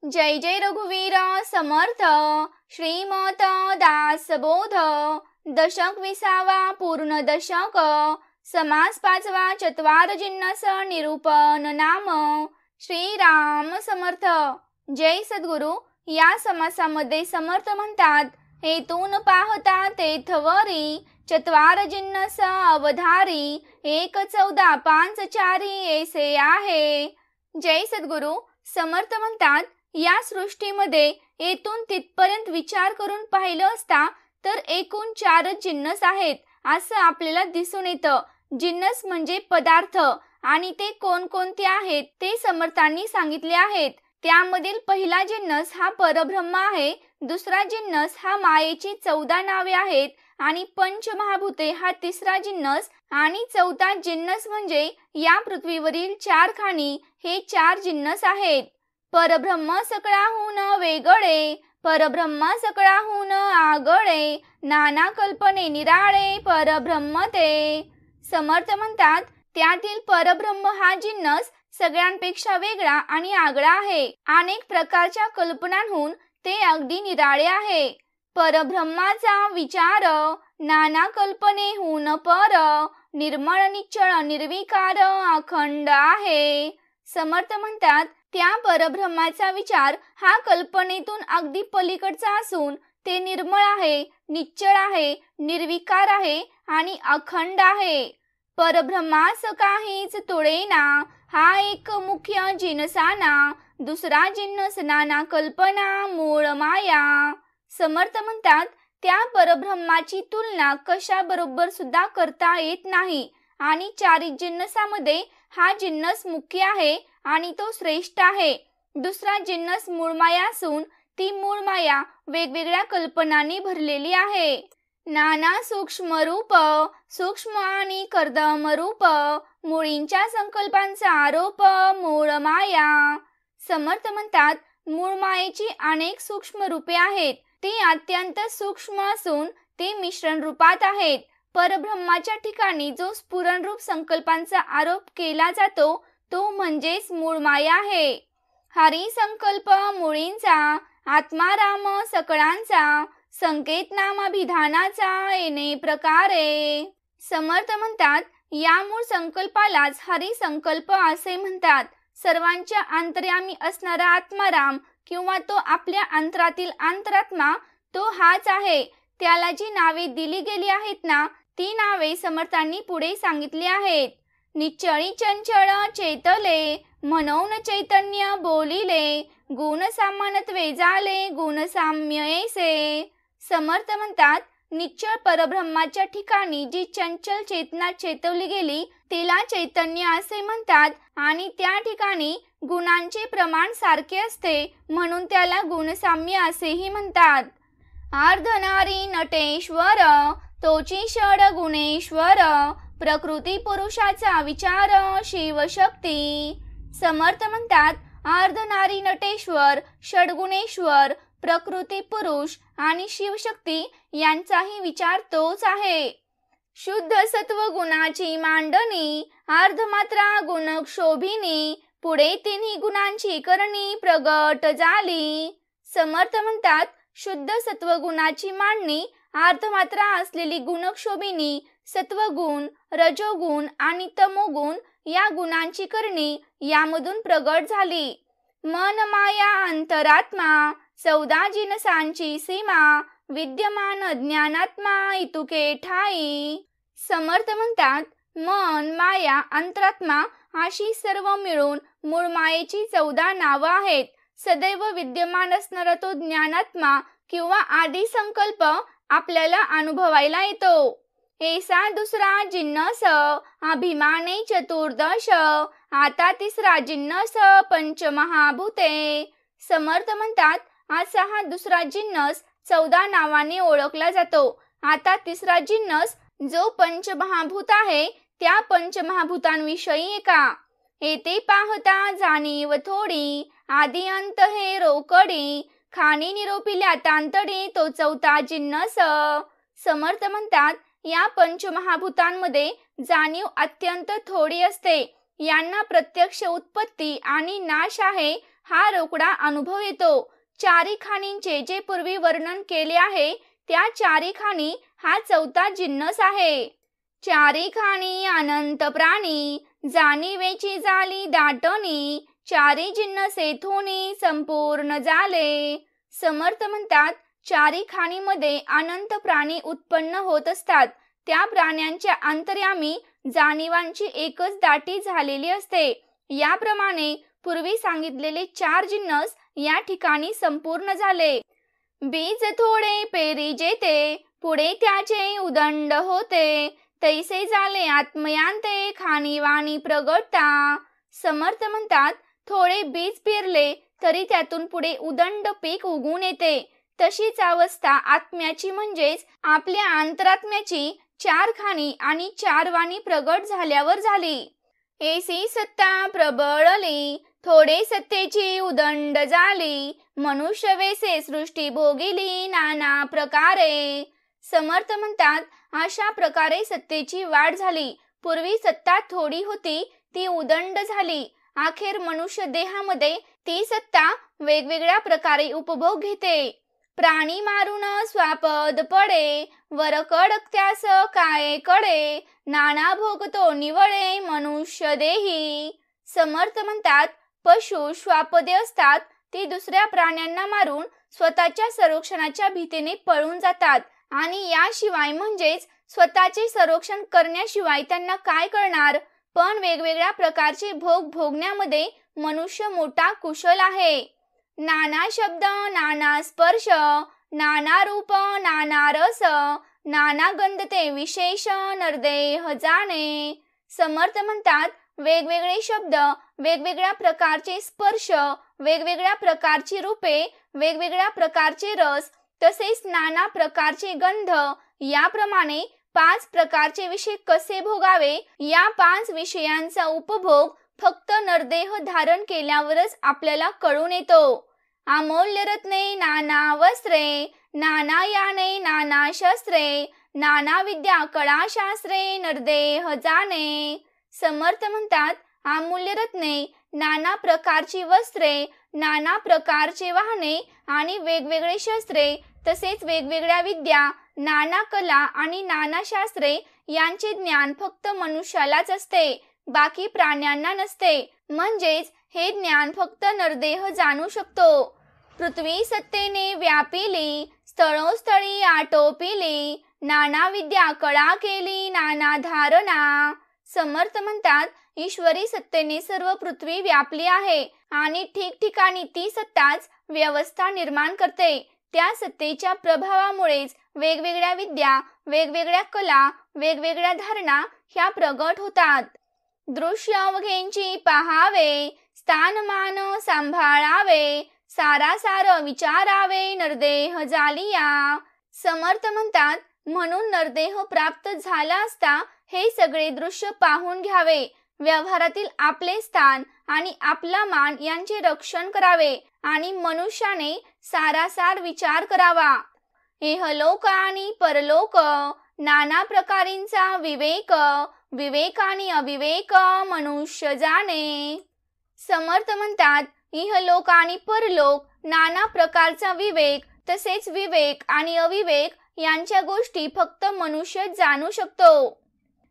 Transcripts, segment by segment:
जय जय रघुवीर समर्थ श्रीमत दासबोध दशक 20वा पूर्ण दशक समास 5वा चत्वार जिन्नस निरूपण नाम श्रीराम समर्थ। जय सद्गुरु। या समासामध्ये समर्थ म्हणतात, हेतून पाहता तेथवरी चत्वार जिन्नस अवधारी 114 5 चारी ऐसे आहे। जय सद्गुरु। समर्थ म्हणतात, या सृष्टीमध्ये येथून तिथपर्यंत विचार करून पाहिलं असता तर एकूण 4 जिन्नस आहेत असं आपल्याला दिसून येतं। जिन्नस म्हणजे पदार्थ आणि ते कोणकोणते आहेत ते समर्थांनी सांगितले आहेत। त्यामधील पहिला जिन्नस हा परब्रह्म आहे, दुसरा जिन्नस हा मायेची 14 नावे आहेत आणि पंचमहाभूते हा तिसरा जिन्नस आणि चौथा जिन्नस म्हणजे या पृथ्वीवरील 4 खाणी हे 4 जिन्नस आहेत। परब्रह्म सकळाहून वेगळे, परब्रह्म सकळाहून आगळे, नाना कल्पने निराळे परब्रह्म ते। समर्थ म्हणतात, त्यातील परब्रह्म हा जिन्नस सगळ्यांपेक्षा वेगळा आणि आगळा आहे। अनेक प्रकारच्या कल्पनांहून ते अगदी निराळे आहे। परब्रह्माचा विचार नाना कल्पनेहून पर, निर्मळ निश्चळ निर्विकार अखंड आहे। समर्थ म्हणतात, त्या परब्रह्माचा विचार हा कल्पनेतून अगदी पलीकडचा असून ते निर्मळ आहे, निश्चळ आहे, निर्विकार आहे आणि अखंड आहे। परब्रह्मास काहीच तोडेना, हा एक मुख्य जिन्नसाना, दुसरा जिन्नस नाना कल्पना मूळ माया। समर्थ म्हणतात, त्या परब्रह्माची तुलना कशा बरोबर सुद्धा करता येत नाही आणि 4 जिन्नसामध्ये हा जिन्नस मुख्य आहे आणि तो श्रेष्ठ आहे। दुसरा जिन्नस मूळ माया असून ती मूळ माया वेगवेगळ्या कल्पनांनी भरलेली आहे। नाना सूक्ष्म रूप, सूक्ष्म आणि कर्दम रूप, मुळींच्या संकल्पांचा आरोप मूळ माया। समर्थ म्हणतात, मूळ मायेची अनेक सूक्ष्म रूपे आहेत, ती अत्यंत सूक्ष्म असून ते मिश्रण रूपात आहेत। परब्रह्माच्या ठिकाणी जो स्फुरण रूप संकल्पांचा आरोप केला जातो तो म्हणजेच मूळ माया आहे। हरी संकल्प मुळींचा, आत्माराम सकळांचा, संकेत नामाभिधानाचा येणे प्रकारे। समर्थ म्हणतात, या मूळ संकल्पालाच हरी संकल्प असे म्हणतात। सर्वांच्या अंतर्यामी असणारा आत्माराम किंवा तो आपल्या अंतरातील अंतरात्मा तो हाच आहे। त्याला जी नावे दिली गेली आहेत ना, ती नावे समर्थांनी पुढे सांगितली आहेत। निश्चळी चंचळ चेतले, म्हणून चैतन्य बोलिले, गुण सामानत्वे झाले गुण साम्य ऐसे। समर्थ म्हणतात, निश्चळ परब्रह्माच्या ठिकाणी जी चंचल चेतना चेतवली गेली तिला चैतन्य असे म्हणतात आणि त्या ठिकाणी गुणांचे प्रमाण सारखे असते म्हणून त्याला गुणसाम्य असेही म्हणतात। अर्धनारी नटेश्वर, तोची षड गुणेश्वर, प्रकृती पुरुषाचा विचार शिवशक्ती। समर्थ म्हणतात, अर्धनारी नटेश्वर, षडगुणेश्वर, प्रकृती पुरुष आणि शिवशक्ती यांचाही विचार तोच आहे। शुद्ध सत्व गुणाची मांडणी, अर्धमात्रा गुण क्षोभिनी, पुढे तिन्ही गुणांची करणी प्रगट झाली। समर्थ म्हणतात, शुद्ध सत्व गुणाची मांडणी अर्धमात्रा असलेली गुणक्षोभिनी सत्वगुण, रजोगुण आणि तमोगुण या गुणांची करणी यामधून प्रगट झाली। मन माया अंतरात्मा, 14 जिन्नसांची सीमा, विद्यमान ज्ञानात्मा इतुके ठाई। समर्थ म्हणतात, मन, माया, अंतरात्मा अशी सर्व मिळून मूळ मायेची 14 नावं आहेत। सदैव विद्यमान असणारा तो ज्ञानात्मा किंवा आदी संकल्प आपल्याला अनुभवायला येतो। ऐसा दुसरा जिन्नस अभिमाने चतुर्दश, आता तिसरा जिन्नस पंचमहाभूते। समर्थ म्हणतात, असा हा दुसरा जिन्नस 14 नावाने ओळखला जातो। आता तिसरा जिन्नस जो पंचमहाभूत आहे त्या पंचमहाभूतांविषयी एका। येथे पाहता जाणीव थोडी, आदी अंत हे रोकडी, खाणी निरोपिल्या तांतडी तो 4था जिन्नस। समर्थ म्हणतात, या पंचमहाभूतांमध्ये जाणीव अत्यंत थोडी असते। यांना प्रत्यक्ष उत्पत्ती आणि नाश आहे हा रोकडा अनुभव येतो. चारी खाणींचे जे पूर्वी वर्णन केले आहे त्या चारी खाणी हा चौथा जिन्नस आहे. चारी खाणी अनंत प्राणी जाणीवेची झाली दाटणी चारी जिन्नस येथून संपूर्ण झाले. समर्थ म्हणतात चारी खाणीमध्ये अनंत प्राणी उत्पन्न होत असतात. त्या प्राण्यांच्या अंतर्यामी जाणीवांची एकच दाटी झालेली असते. याप्रमाणे पूर्वी सांगितलेले चार जिन्नस या ठिकाणी संपूर्ण झाले. बीज थोडे पेरी जेते पुढे त्याचे उदंड होते तैसे झाले आत्मयांते खाणीवाणी प्रगटता. समर्थ म्हणतात थोडे बीज पेरले तरी त्यातून पुढे उदंड पीक उगवून येते. तशीच अवस्था आत्म्याची म्हणजेच आपल्या अंतरात्म्याची चार खाणी आणि चार वाणी प्रगट झाल्यावर झाली. ऐसी सत्ता प्रबळली थोडे सत्तेची उदंड झाली मनुष्य वेसे सृष्टी भोगिली नाना प्रकारे. समर्थ म्हणतात अशा प्रकारे सत्तेची वाढ झाली. पूर्वी सत्ता थोडी होती ती उदंड झाली. अखेर मनुष्य देहामध्ये ती सत्ता वेगवेगळ्या प्रकारे उपभोग घेते. प्राणी मारून स्वापद पडे वर कडकत्यास काय कडे नाना भोगतो निवळे मनुष्य देही. समर्थ म्हणतात पशु श्वापदे असतात ती दुसऱ्या प्राण्यांना मारून स्वतःच्या संरक्षणाच्या भीतीने पळून जातात आणि याशिवाय म्हणजेच स्वतःचे संरक्षण करण्याशिवाय त्यांना काय करणार. पण वेगवेगळ्या प्रकारचे भोग भोगण्यामध्ये मनुष्य मोठा कुशल आहे. नाना शब्द नाना स्पर्श नाना रूप नाना रस नाना गंध ते विशेष नरदेह जाणे. समर्थ म्हणतात वेगवेगळे शब्द वेगवेगळ्या प्रकारचे स्पर्श वेगवेगळ्या प्रकारची रूपे वेगवेगळ्या प्रकारचे रस तसेच नाना प्रकारचे गंध याप्रमाणे 5 प्रकारचे विषय कसे भोगावे या 5 विषयांचा उपभोग फक्त नरदेह धारण केल्यावरच आपल्याला कळून येतो. अमूल्य रत्ने नाना वस्त्रे नाना याने नाना शस्त्रे नाना विद्या कळा शास्त्रे नरदेह जाणे. समर्थ म्हणतात अमूल्य रत्ने नाना प्रकारची वस्त्रे नाना प्रकारचे वाहने आणि वेगवेगळे शस्त्रे तसेच वेगवेगळ्या विद्या नाना कला आणि नाना शास्त्रे यांचे ज्ञान फक्त मनुष्यालाच असते, बाकी प्राण्यांना नसते. म्हणजेच हे ज्ञान फक्त नरदेह जाणू शकतो. पृथ्वी सत्तेने व्यापिली स्थळोस्थळी आटोपिली नाना विद्या कळा केली नाना धारणा. समर्थ म्हणतात ईश्वरी सत्तेने सर्व पृथ्वी व्यापली आहे आणि ठिकठिकाणी ती सत्ताच व्यवस्था निर्माण करते. त्या सत्तेच्या प्रभावामुळेच वेगवेगळ्या विद्या वेगवेगळ्या कला वेगवेगळ्या धारणा ह्या प्रगट होतात. दृश्य अवघेंची पहावे स्थानमान सांभाळावे सारासार विचारावे नरदेह जालिया. समर्थ म्हणतात म्हणून नरदेह प्राप्त झाला असता हे सगळे दृश्य पाहून घ्यावे. व्यवहारातील आपले स्थान आणि आपला मान यांचे रक्षण करावे आणि मनुष्याने सारासार विचार करावा. इहलोक आणि परलोक नाना प्रकारींचा विवेक विवेक आणि अविवेक मनुष्य जाणे. समर्थ म्हणतात इहलोक आणि परलोक नाना प्रकारचा विवेक तसेच विवेक आणि अविवेक यांच्या गोष्टी फक्त मनुष्य जाणू शकतो.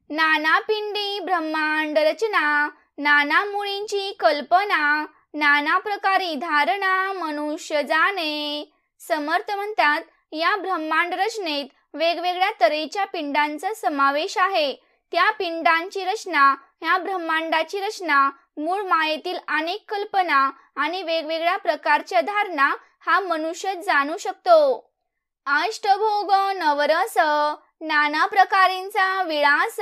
नाना पिंडी ब्रह्मांड रचना नाना मुळींची कल्पना नाना प्रकारी धारणा मनुष्य जाणे. समर्थ म्हणतात या ब्रह्मांड रचनेत वेगवेगळ्या तऱ्हेच्या पिंडांचा समावेश आहे. त्या पिंडांची रचना ह्या ब्रह्मांडाची रचना मूळ मायेतील अनेक कल्पना आणि वेगवेगळ्या प्रकारच्या धारणा हा मनुष्य जाणू शकतो. अष्टभोग नवरस नाना प्रकारींचा विळास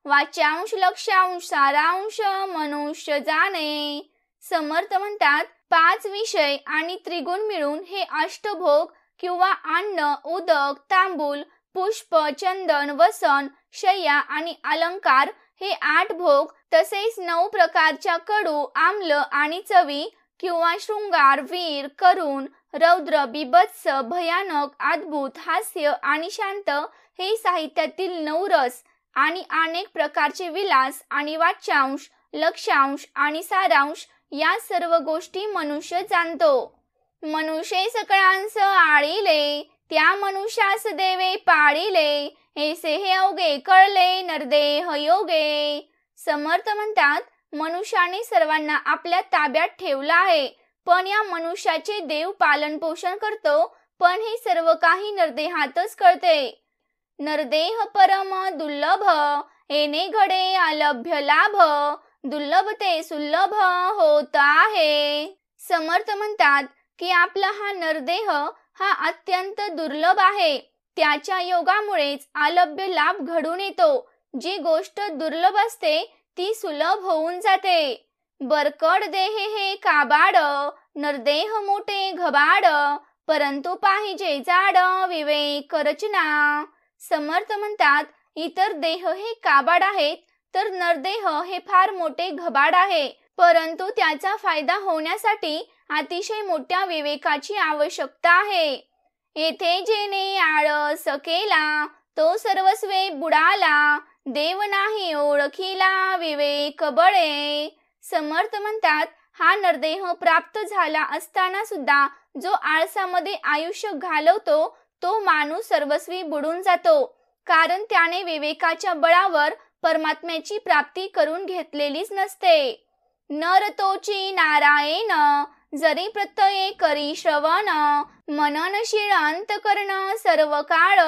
वाच्यांश लक्ष्यांश सारांश मनुष्य जाणे. समर्थ म्हणतात 5 विषय आणि त्रिगुण मिळून हे अष्टभोग किंवा अन्न उदक तांबूल पुष्प चंदन वसन शय्या आणि अलंकार हे 8 भोग तसेच 9 प्रकारच्या कडू आम्ल आणि चवी किंवा शृंगार वीर करुण रौद्र बिभत्स भयानक अद्भुत हास्य आणि शांत हे साहित्यातील 9 रस आणि अनेक प्रकारचे विलास आणि वाच्यांश लक्ष्यांश आणि सारांश या सर्व गोष्टी मनुष्य जाणतो. मनुष्य सकळांस आळिले, त्या मनुष्यास देवे पाळिले, ऐसे हे अवघे कळले नरदेह योगे. समर्थ म्हणतात, मनुष्याने सर्वांना आपल्या ताब्यात ठेवला आहे, पण या मनुष्याचे देव पालन पोषण करतो, पण हे सर्व काही नरदेहातच कळते. नरदेह परम दुर्लभ, येणे घडे अलभ्य लाभ, दुर्लभ ते सुलभ होत आहे. समर्थ म्हणतात की आपला हा नरदेह हा अत्यंत दुर्लभ आहे. त्याच्या योगामुळेच अलभ्य लाभ घडून येतो. जी गोष्ट दुर्लभ असते ती सुलभ होऊन जाते. बरकड देहे हे काबाड, नरदेह मोठे घबाड, परंतु पाहिजे जाड विवेक रचना. समर्थ म्हणतात, इतर देह हे काबाड आहेत, तर नरदेह हे फार मोठे घबाड आहे, परंतु त्याचा फायदा होण्यासाठी अतिशय मोठ्या विवेकाची आवश्यकता आहे. येथे जेने आळस केला, तो सर्वस्वे बुडाला, देव नाही ओळखीला विवेक बळे. समर्थ म्हणतात, हा नरदेह प्राप्त झाला असताना सुद्धा जो आळसामध्ये आयुष्य घालवतो तो माणूस सर्वस्वी बुडून जातो, कारण त्याने विवेकाच्या बळावर परमात्म्याची प्राप्ती करून घेतलेलीच नसते. नर तोची नारायण, जरी प्रत्यये करी श्रवण, मननशील अंतकरण सर्व काळ.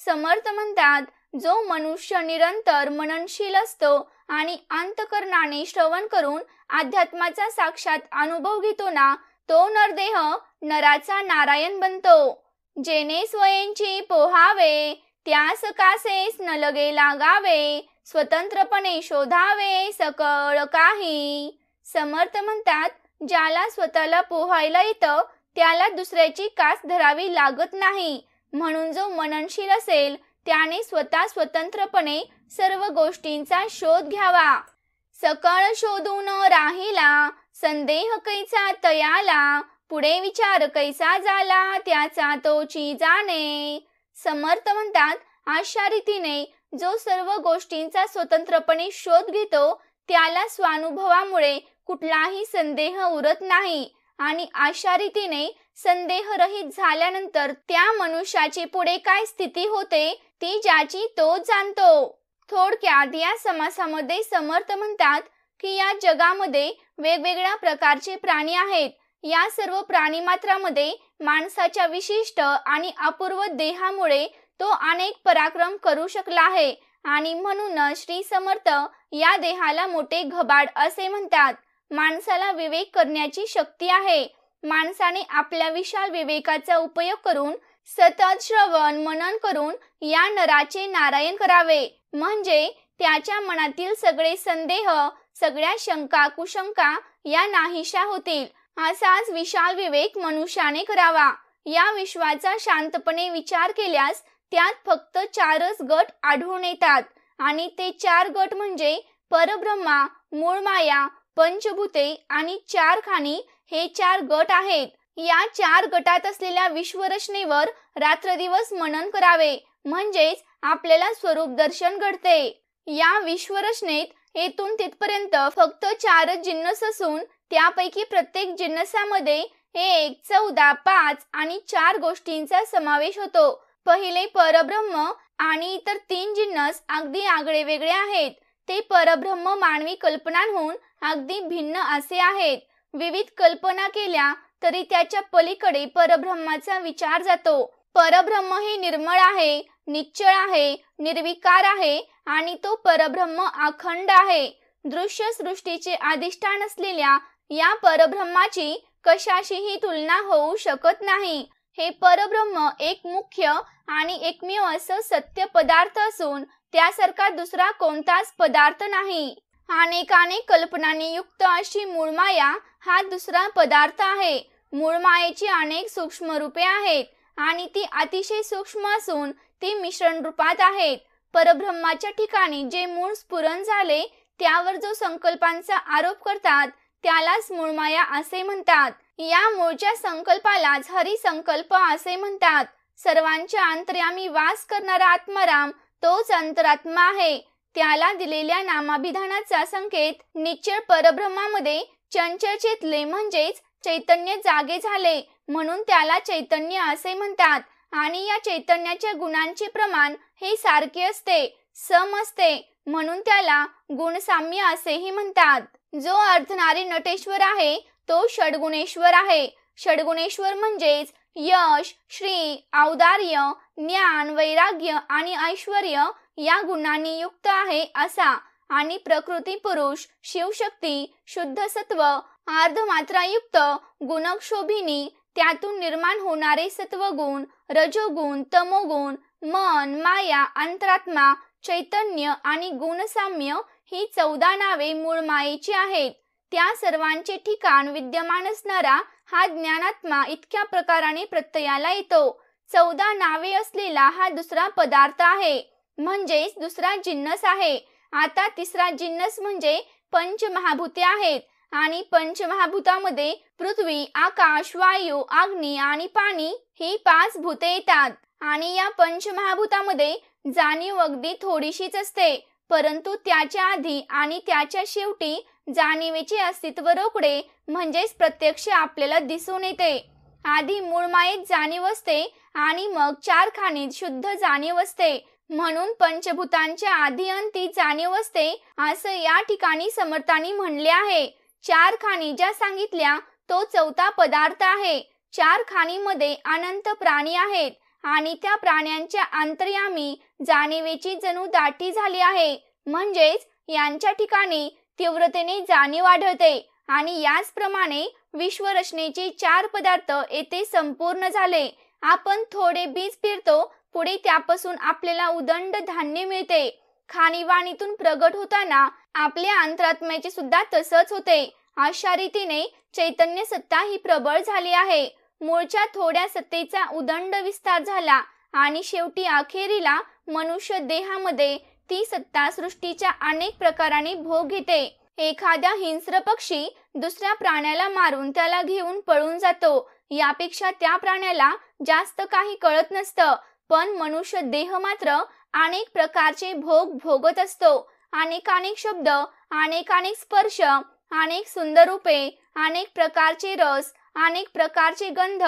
समर्थ म्हणतात, जो मनुष्य निरंतर मननशील असतो आणि अंतकरणाने श्रवण करून अध्यात्माचा साक्षात अनुभव घेतो ना, तो नरदेह नराचा नारायण बनतो. जेने स्वयंची पोहावे, त्यास कासेस न लगे लागावे, स्वतंत्रपणे शोधावे सकळ काही. समर्थ म्हणतात, ज्याला स्वतःला पोहायला येतं त्याला दुसऱ्याची कास धरावी लागत नाही. म्हणून जो मननशील असेल त्याने स्वतः स्वतंत्रपणे सर्व गोष्टींचा शोध घ्यावा. सकळ शोधून राहिला, संदेह कैसा तयाला, पुढे विचार कैसा झाला त्याचा तोची जाणे. समर्थ म्हणतात, अशा रीतीने जो सर्व गोष्टींचा स्वतंत्रपणे शोध घेतो त्याला स्वानुभवामुळे कुठलाही संदेह उरत नाही, आणि अशा रीतीने संदेह रहित झाल्यानंतर त्या मनुष्याची पुढे काय स्थिती होते ती ज्याची तो जाणतो. थोडक्यात या समासामध्ये समर्थ म्हणतात की या जगामध्ये वेगवेगळ्या प्रकारचे प्राणी आहेत. या सर्व प्राणीमात्रामध्ये माणसाच्या विशिष्ट आणि अपूर्व देहामुळे तो अनेक पराक्रम करू शकला आहे, आणि म्हणूनच श्री समर्थ या देहाला मोठे घबाड असे म्हणतात. माणसाला विवेक करण्याची शक्ती आहे. माणसाने आपल्या विशाल विवेकाचा उपयोग करून सतत श्रवण मनन करून या नराचे नारायण करावे, म्हणजे त्याच्या मनातील सगळे संदेह, सगळ्या शंका कुशंका या नाहीशा होतील. असाच विशाल विवेक मनुष्याने करावा. या विश्वाचा शांतपणे विचार केल्यास त्यात फक्त 4च गट आढळून येतात, आणि ते 4 गट म्हणजे परब्रह्मा, मूळ माया, पंचभूते आणि 4 खाणी हे 4 गट आहेत. या 4 गटात असलेल्या विश्वरचनेवर रात्रदिवस मनन करावे, म्हणजेच आपल्याला स्वरूप दर्शन घडते. या विश्वरचनेत येथून तिथपर्यंत फक्त 4च जिन्नस असून त्यापैकी प्रत्येक जिन्नसामध्ये 1, 14, 5 आणि 4 गोष्टींचा समावेश होतो. पहिले परब्रह्म आणि इतर 3 जिन्नस अगदी आगळे वेगळे आहेत. ते परब्रह्म मानवी कल्पनांहून अगदी भिन्न असे आहेत. विविध कल्पना केल्या तरी त्याच्या पलीकडे परब्रह्माचा विचार जातो. परब्रह्म हे निर्मळ आहे, निश्चळ आहे, निर्विकार आहे, आणि तो परब्रह्म अखंड आहे. दृश्य सृष्टीचे अधिष्ठान असलेल्या या परब्रह्माची कशाशीही तुलना होऊ शकत नाही. हे परब्रह्म एक मुख्य आणि एकमेव असं सत्य पदार्थ असून त्यासारखा दुसरा कोणताच पदार्थ नाही. अनेकानेक कल्पनांनी युक्त अशी मूळमाया हा दुसरा पदार्थ आहे. मूळमायेची अनेक सूक्ष्म रूपे आहेत आणि ती अतिशय सूक्ष्म असून ती मिश्रण रूपात आहेत. परब्रह्माच्या ठिकाणी जे मूळ स्फुरण झाले त्यावर जो संकल्पांचा आरोप करतात त्यालाच मूळमाया असे म्हणतात. या मूळच्या संकल्पालाच हरिसंकल्प असे म्हणतात. सर्वांच्या अंतर्यामी वास करणारा आत्माराम तोच अंतरात्मा आहे. त्याला दिलेल्या नामाभिधानाचा संकेत निश्चळ परब्रह्मामध्ये चंचल चेतले म्हणजेच चैतन्य जागे झाले म्हणून त्याला चैतन्य असे म्हणतात. आणि या चैतन्याच्या गुणांचे प्रमाण हे सारखे असते, सम असते म्हणून त्याला गुणसाम्य असेही म्हणतात. जो अर्धनारी नटेश्वर आहे तो षडगुणेश्वर आहे. षडगुणेश्वर म्हणजेच यश, श्री, औदार्य, ज्ञान, वैराग्य आणि ऐश्वर्य या गुणांनी युक्त आहे असा. आणि प्रकृती पुरुष, शिवशक्ती, शुद्ध सत्व, अर्धमात्रायुक्त गुणक्षोभिनी, त्यातून निर्माण होणारे सत्वगुण, रजोगुण, तमोगुण, मन, माया, अंतरात्मा, चैतन्य आणि गुणसाम्य ही 14 नावे मूळ मायेची आहेत. त्या सर्वांचे ठिकाण विद्यमान असणारा हा ज्ञानात्मा इतक्या प्रकाराने प्रत्ययाला येतो. 14 नावे असलेला हा दुसरा पदार्थ आहे, म्हणजेच दुसरा जिन्नस आहे. आता तिसरा जिन्नस म्हणजे पंचमहाभूते आहेत. आणि पंचमहाभूतामध्ये पृथ्वी, आकाश, वायू, अग्नी आणि पाणी ही 5 भूते येतात. आणि या पंचमहाभूतामध्ये जाणीव अगदी थोडीशीच असते, परंतु त्याच्या आधी आणि त्याच्या शेवटी जाणीवेचे अस्तित्व रोकडे म्हणजेच प्रत्यक्ष आपल्याला दिसून येते. आधी मूळ मायेत जाणीव असते आणि मग 4 खाणीत शुद्ध जाणीव असते. म्हणून पंचभूतांच्या आधी अंती जाणीव असते असं या ठिकाणी समर्थांनी म्हणले आहे. 4 खाणी ज्या सांगितल्या तो 4था पदार्थ आहे. 4 खाणीमध्ये अनंत प्राणी आहेत आणि त्या प्राण्यांच्या अंतर्यामी जाणीवेची जणू दाटी झाली आहे, म्हणजेच यांच्या ठिकाणी तीव्रतेने जाणीव आढळते. आणि याचप्रमाणे विश्वरचनेचे 4 पदार्थ येथे संपूर्ण झाले. आपण थोडे बीज पेरतो, पुढे त्यापासून आपल्याला उदंड धान्य मिळते. खाणीवाणीतून प्रगट होताना आपल्या अंतरात्म्याचे सुद्धा तसंच होते. अशा रीतीने चैतन्य सत्ता ही प्रबळ झाली आहे. मूळच्या थोड्या सत्तेचा उदंड विस्तार झाला आणि शेवटी अखेरीला मनुष्य देहामध्ये ती सत्ता सृष्टीच्या अनेक प्रकाराने भोग घेते. एखाद्या हिंस्र पक्षी दुसऱ्या प्राण्याला मारून त्याला घेऊन पळून जातो. यापेक्षा त्या प्राण्याला जास्त काही कळत नसतं, पण मनुष्य देह मात्र अनेक प्रकारचे भोग भोगत असतो. अनेकानेक शब्द, अनेकानेक स्पर्श, अनेक सुंदर रूपे, अनेक प्रकारचे रस, अनेक प्रकारचे गंध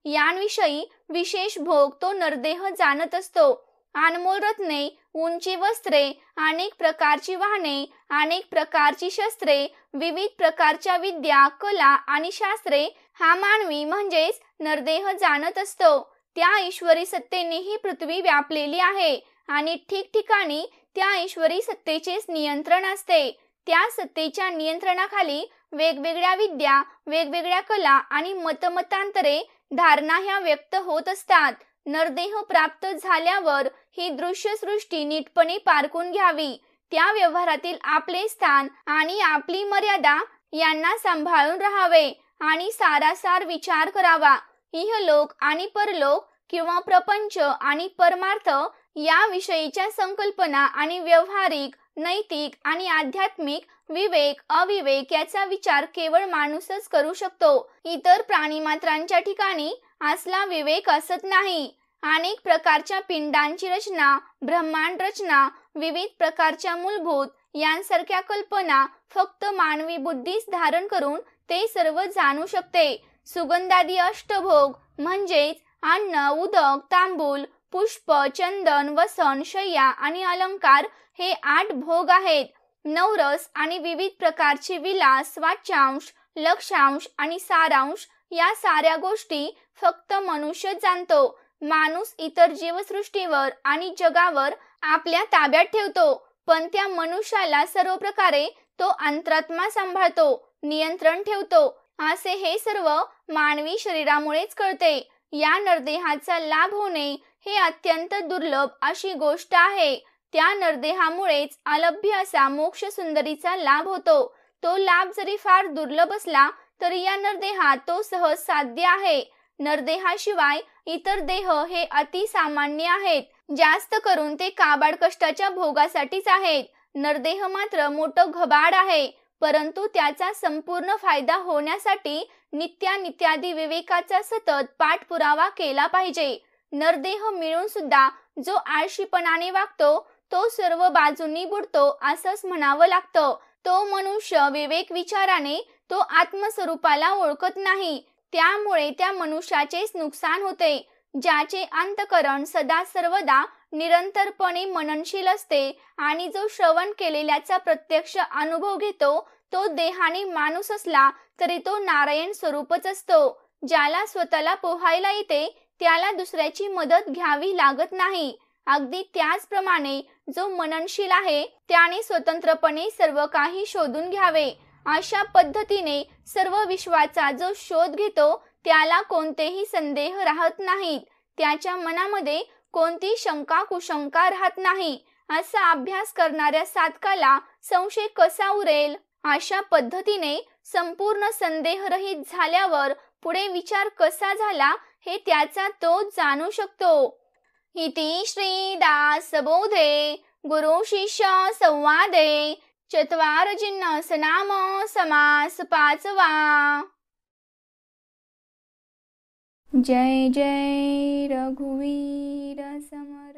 यांविषयी विशेष भोग तो नरदेह जाणत असतो. अनमोल रत्ने, उंची वस्त्रे, अनेक प्रकारची वाहने, अनेक प्रकारची शस्त्रे, विविध प्रकारच्या विद्या, कला आणि शास्त्रे हा मानवी म्हणजेच नरदेह जाणत असतो. त्या ईश्वरी सत्तेने ही पृथ्वी व्यापलेली आहे आणि ठिकठिकाणी त्या ईश्वरी सत्तेचेच नियंत्रण असते. त्या सत्तेच्या नियंत्रणाखाली वेगवेगळ्या विद्या, वेगवेगळ्या कला आणि मतमतांतरे, धारणा ह्या व्यक्त होत असतात. नरदेह प्राप्त झाल्यावर ही दृश्य सृष्टी नीटपणे पारखून घ्यावी. त्या व्यवहारातील आपले स्थान आणि आपली मर्यादा यांना सांभाळून राहावे आणि सारासार विचार करावा. इहलोक आणि परलोक किंवा प्रपंच आणि परमार्थ या विषयीच्या संकल्पना आणि व्यावहारिक, नैतिक आणि आध्यात्मिक विवेक, अविवेक याचा विचार केवळ माणूसच करू शकतो. इतर प्राणीमात्रांच्या ठिकाणी असला विवेक असत नाही. अनेक प्रकारच्या पिंडांची रचना, ब्रह्मांड रचना, विविध प्रकारच्या मूलभूत यांसारख्या कल्पना फक्त मानवी बुद्धीच धारण करून ते सर्व जाणू शकते. सुगंधादी अष्टभोग म्हणजेच अन्न, उदक, तांबूल, पुष्प, चंदन, वसन, शय्या आणि अलंकार हे 8 भोग आहेत. नवरस आणि विविध प्रकारचे विलास, वाच्यांश, लक्षांश आणि सारांश या साऱ्या गोष्टी फक्त मनुष्य जाणतो. माणूस इतर जीवसृष्टीवर आणि जगावर आपल्या ताब्यात ठेवतो, पण त्या मनुष्याला सर्व प्रकारे तो अंतरात्मा सांभाळतो, नियंत्रण ठेवतो. असे हे सर्व मानवी शरीरामुळेच कळते. या नरदेहाचा लाभ होणे हे अत्यंत दुर्लभ अशी गोष्ट आहे. त्या नरदेहामुळेच अलभ्य असा मोक्ष सुंदरीचा लाभ होतो. तो लाभ जरी फार दुर्लभ असला तरी या नरदेहात तो सहज साध्य आहे. नरदेहाशिवाय इतर देह हे अतिसामान्य आहेत. जास्त करून ते काबाड कष्टाच्या भोगासाठीच आहेत. नरदेह मात्र मोठं घबाड आहे, परंतु त्याचा संपूर्ण फायदा होण्यासाठी नित्यानित्यादी विवेकाचा सतत पाठपुरावा केला पाहिजे. नरदेह मिळून सुद्धा जो आळशीपणाने वागतो तो सर्व बाजूंनी बुडतो असंच म्हणावं लागतं. तो मनुष्य विवेक विचाराने तो आत्मस्वरूपाला ओळखत नाही, त्यामुळे त्या मनुष्याचेच नुकसान होते. ज्याचे अंतःकरण सदा सर्वदा निरंतरपणे मननशील असते आणि जो श्रवण केलेल्याचा प्रत्यक्ष अनुभव घेतो, तो देहाने माणूस असला तरी तो नारायण स्वरूपच असतो. ज्याला स्वतःला पोहायला येते त्याला दुसऱ्याची मदत घ्यावी लागत नाही. अगदी त्याचप्रमाणे जो मननशील आहे त्याने स्वतंत्रपणे सर्व काही शोधून घ्यावे. अशा पद्धतीने सर्व विश्वाचा जो शोध घेतो त्याला कोणतेही संदेह राहत नाहीत. त्याच्या मनामध्ये कोणती शंका कुशंका राहत नाही. असा अभ्यास करणाऱ्या साधकाला संशय कसा उरेल? अशा पद्धतीने संपूर्ण संदेहरहित झाल्यावर पुढे विचार कसा झाला हे त्याचा तो जाणू शकतो. इति श्री दासबोधे गुरु शिष्य संवादे चत्वार जिन्नस नाम समास पाचवा. जय जय रघुवीर समर्थ.